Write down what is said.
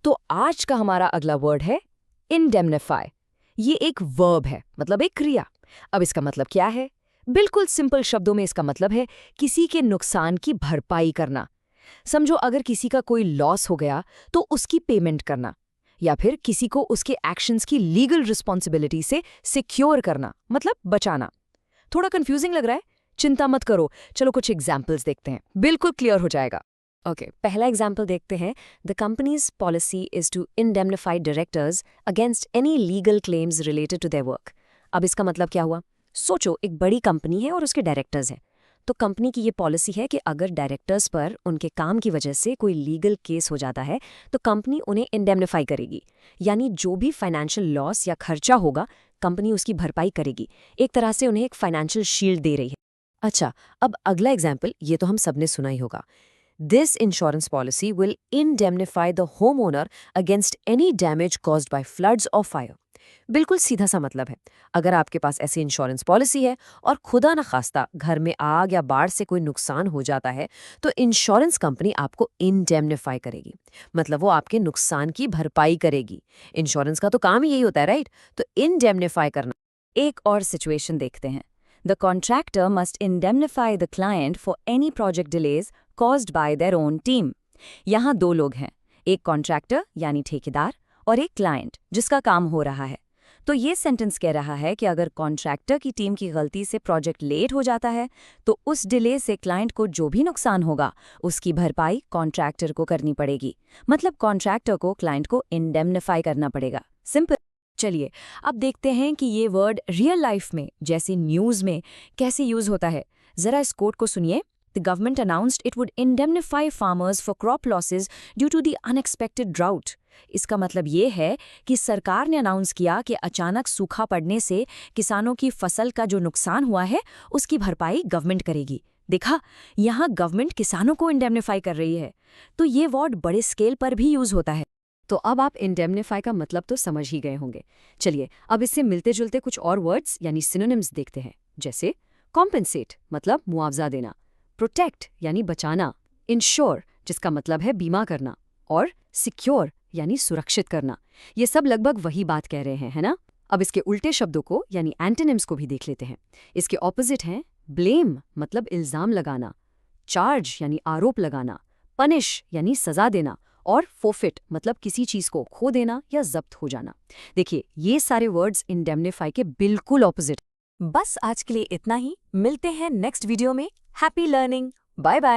तो आज का हमारा अगला वर्ड है इंडेमनिफाई। ये एक वर्ब है, मतलब एक क्रिया। अब इसका मतलब क्या है? बिल्कुल सिंपल शब्दों में इसका मतलब है किसी के नुकसान की भरपाई करना। समझो अगर किसी का कोई लॉस हो गया तो उसकी पेमेंट करना, या फिर किसी को उसके एक्शंस की लीगल रिस्पॉन्सिबिलिटी से सिक्योर करना, मतलब बचाना। थोड़ा कंफ्यूजिंग लग रहा है? चिंता मत करो, चलो कुछ एग्जाम्पल्स देखते हैं, बिल्कुल क्लियर हो जाएगा। ओके, पहला एग्जाम्पल देखते हैं। The company's policy is to indemnify directors against any legal claims related to their work. अब इसका मतलब क्या हुआ? सोचो एक बड़ी कंपनी है और उसके डायरेक्टर्स हैं। तो कंपनी की ये पॉलिसी है कि अगर डायरेक्टर्स पर उनके काम की वजह से कोई लीगल केस हो जाता है तो कंपनी उन्हें इंडेमनिफाई करेगी, यानी जो भी फाइनेंशियल लॉस या खर्चा होगा कंपनी उसकी भरपाई करेगी। एक तरह से उन्हें एक फाइनेंशियल शील्ड दे रही है। अच्छा, अब अगला एग्जाम्पल ये तो हम सबने सुना ही होगा। This insurance policy will इंडेमनिफाई the home owner against any damage caused by floods और फायर। बिल्कुल सीधा सा मतलब है, अगर आपके पास ऐसी इंश्योरेंस पॉलिसी है और खुदा न खास्ता घर में आग या बाढ़ से कोई नुकसान हो जाता है तो इंश्योरेंस कंपनी आपको इंडेमनिफाई करेगी, मतलब वो आपके नुकसान की भरपाई करेगी। इंश्योरेंस का तो काम ही यही होता है, राइट? तो इंडेमनिफाई करना। एक और सिचुएशन देखते हैं। The contractor must इंडेमनिफाई the client for any project delays caused by their own team. यहाँ दो लोग हैं, एक कॉन्ट्रैक्टर यानी ठेकेदार और एक क्लाइंट जिसका काम हो रहा है। तो ये सेंटेंस कह रहा है कि अगर कॉन्ट्रैक्टर की टीम की गलती से प्रोजेक्ट लेट हो जाता है तो उस डिले से क्लाइंट को जो भी नुकसान होगा उसकी भरपाई कॉन्ट्रैक्टर को करनी पड़ेगी। मतलब कॉन्ट्रैक्टर को क्लाइंट को इंडेमनिफाई करना पड़ेगा। सिंपल। चलिए अब देखते हैं कि ये वर्ड रियल लाइफ में, जैसे न्यूज़ में, कैसे यूज होता है। जरा इस कोट को सुनिए। The government announced it would indemnify farmers for crop losses due to the unexpected drought. इसका मतलब ये है कि सरकार ने अनाउंस किया कि अचानक सूखा पड़ने से किसानों की फसल का जो नुकसान हुआ है उसकी भरपाई गवर्नमेंट करेगी। देखा, यहाँ गवर्नमेंट किसानों को इंडेमनिफाई कर रही है। तो ये वर्ड बड़े स्केल पर भी यूज होता है। तो अब आप इंडेमनिफाई का मतलब तो समझ ही गए होंगे। चलिए अब इससे मिलते जुलते कुछ और वर्ड्स यानी सिनोनिम्स देखते हैं। जैसे कॉम्पेंसेट मतलब मुआवजा देना, प्रोटेक्ट यानी बचाना, इंश्योर जिसका मतलब है बीमा करना, और सिक्योर यानी सुरक्षित करना। ये सब लगभग वही बात कह रहे हैं, है ना? अब इसके उल्टे शब्दों को यानी एंटोनिम्स को भी देख लेते हैं। इसके ऑपोजिट हैं ब्लेम मतलब इल्जाम लगाना, चार्ज यानी आरोप लगाना, पनिश यानी सजा देना, और फोफिट मतलब किसी चीज को खो देना या जब्त हो जाना। देखिए ये सारे वर्ड्स इंडेमनिफाई के बिल्कुल ऑपोजिट। बस आज के लिए इतना ही, मिलते हैं नेक्स्ट वीडियो में। Happy learning, bye bye.